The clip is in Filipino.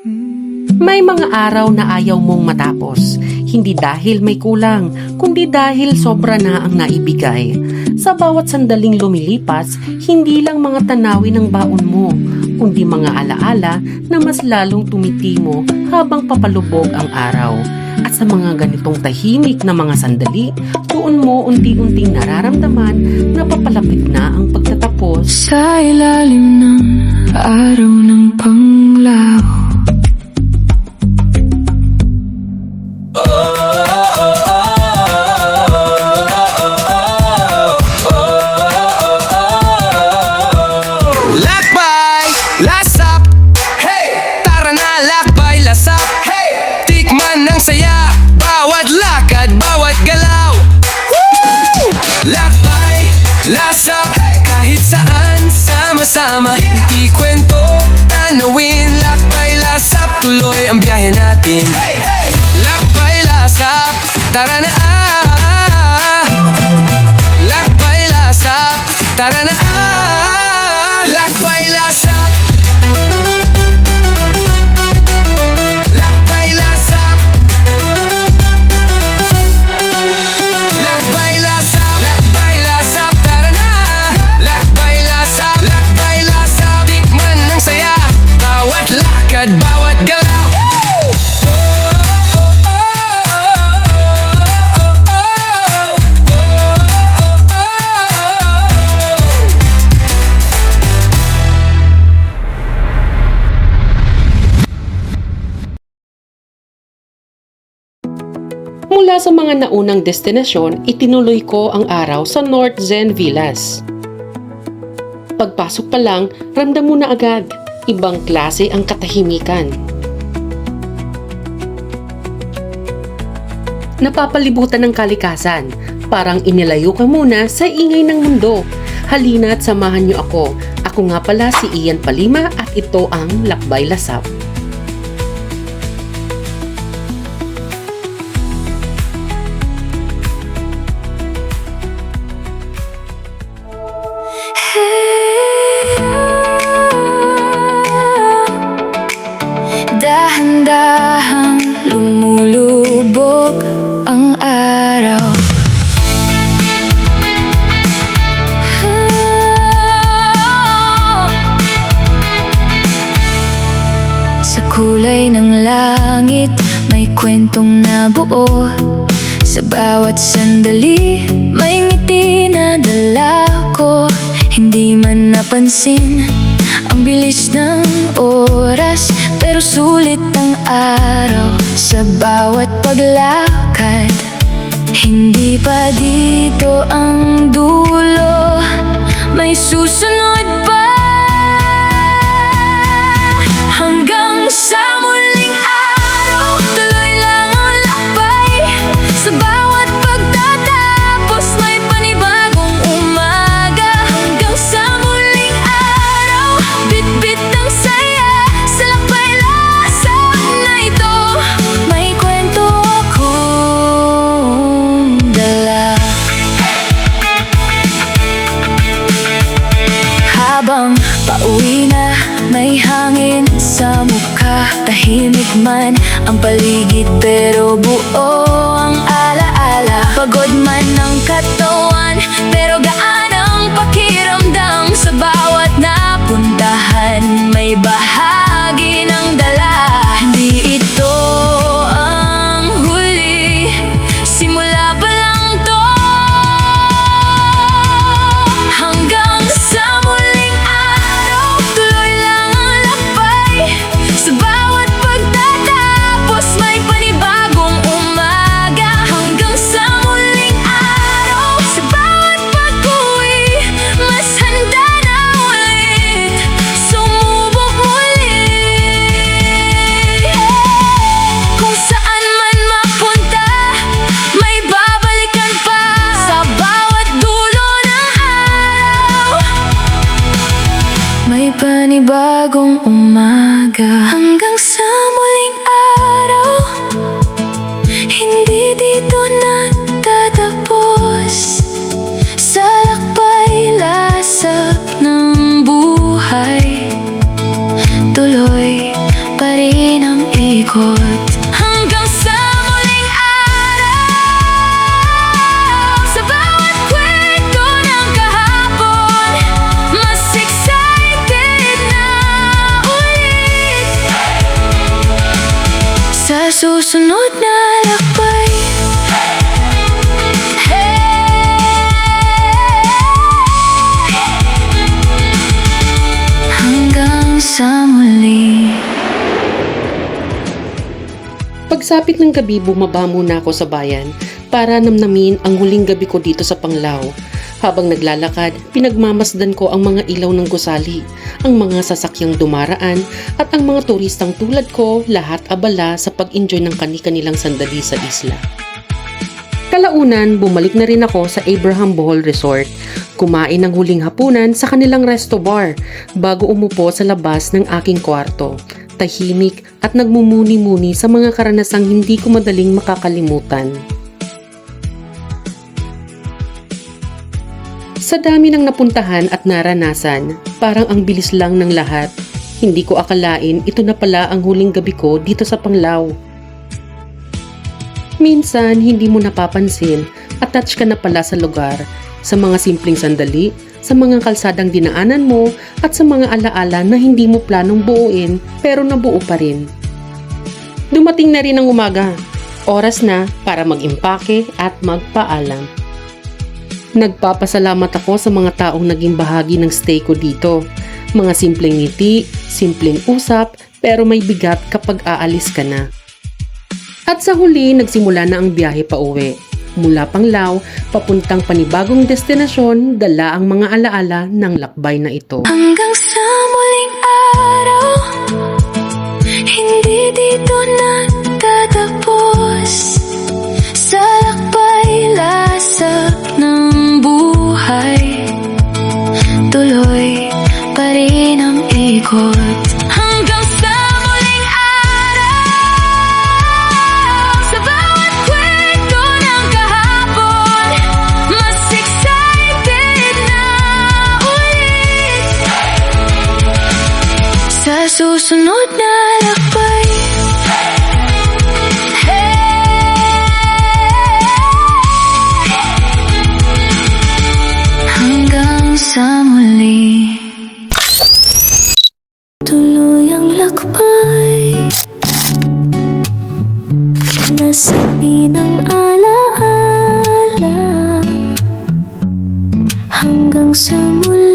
May mga araw na ayaw mong matapos, hindi dahil may kulang, kundi dahil sobra na ang naibigay. Sa bawat sandaling lumilipas, hindi lang mga tanawin ang baon mo, kundi mga alaala na mas lalong tumitimo habang papalubog ang araw. At sa mga ganitong tahimik na mga sandali, doon mo unti-unting nararamdaman na papalapit na ang pagtatapos. Sa ilalim ng araw ng panglaw, lakbay, lasap, hey! Tara na, lakbay, lasap, hey! Tikman ng saya, bawat lakad, bawat galaw. Woo! Lakbay, lasap, kahit saan, sama-sama. Hindi kwento, tanawin, lakbay, lasap, tuloy ang biyahe natin. Lakbay, lasap, tara na, lakbay, lasap, tara na, lakbay, lasap, lakbay, lasap, lakbay, lasap, lakbay, lasap, tara na, lakbay, lasap, lakbay, lasap, tikman ng saya, bawat lakad, bawat galaw. Mula sa mga naunang destinasyon, itinuloy ko ang araw sa North Zen Villas. Pagpasok pa lang, ramdam mo na agad, ibang klase ang katahimikan. Napapalibutan ng kalikasan, parang inilayo ka muna sa ingay ng mundo. Halina at samahan niyo ako. Ako nga pala si Ian Palima at ito ang Lakbay Lasap. dahan-dahang lumulubog ang araw. Sa kulay ng langit, may kwentong nabuo. Sa bawat sandali, may ngiti na dala ko. Hindi man napansin ang bilis ng oras, pero sulit ang araw sa bawat paglakad. Hindi pa dito ang dulo, may susunod pa. Hanggang sa muling araw, tuloy lang ang lakbay. Sa bawat pagtatapos, may panibagong umaga. Hanggang sa muling araw, bit-bit ng saya. Sa lakbay lasap na ito, may kwento akong dala. Habang pauwi na, may hangin sa mukha. Tahimik man ang paligid, pero buo ang alaala. Pagod man ang katawan, pero gaan ang pakiramdam. Sa bawat napuntahan, may bahagi ng dala. Hindi ito ang huli, simula pa lang to. Hanggang sa muling araw, tuloy lang ang lakbay. Sa bawat pagtatapos, may panibagong umaga. Hanggang sa muling araw, sa bawat pag-uwi, mas handa na ulit sumubok muli. Kung saan man mapunta, may babalikan pa. Sa bawat dulo ng araw, may panibagong umaga. Hanggang sa muling araw, hindi dito natatapos. Sa lakbay lasap ng buhay, tuloy pa rin ikot hanggang sa muling araw. Sa bawat kwento ng kahapon, mas excited na ulit. Sa susunod na lakbay, hanggang sa muli. Pagsapit ng gabi, bumaba muna ako sa bayan para namnamin ang huling gabi ko dito sa Panglao. Habang naglalakad, pinagmamasdan ko ang mga ilaw ng gusali, ang mga sasakyang dumaraan at ang mga turistang tulad ko, lahat abala sa pag-enjoy ng kani-kanilang sandali sa isla. Kalaunan, bumalik na rin ako sa Abraham Bohol Resort. Kumain ng huling hapunan sa kanilang resto bar bago umupo sa labas ng aking kwarto. Tahimik at nagmumuni-muni sa mga karanasang hindi ko madaling makakalimutan. Sa dami ng napuntahan at naranasan, parang ang bilis lang ng lahat. Hindi ko akalain ito na pala ang huling gabi ko dito sa Panglao. Minsan, hindi mo napapansin, attach ka na pala sa lugar, sa mga simpleng sandali, sa mga kalsadang dinaanan mo, at sa mga alaala na hindi mo planong buuin pero nabuo pa rin. Dumating na rin ang umaga. Oras na para mag-impake at magpaalam. Nagpapasalamat ako sa mga taong naging bahagi ng stay ko dito. Mga simpleng ngiti, simpleng usap, pero may bigat kapag aalis ka na. At sa huli, nagsimula na ang biyahe pa uwi. Mula Panglao, papuntang panibagong destinasyon, dala ang mga alaala ng lakbay na ito. Hanggang sa muling araw, hindi dito natatapos. Sa lakbay, lasap ng buhay, tuloy pa rin ang ikot. Hanggang sa muling araw, sa bawat kwento ng kahapon, mas excited na ulit. Sa susunod na lakbay, hanggang sa muli. Tuloy ang lakbay, nasabi ng alaala, hanggang sa muli.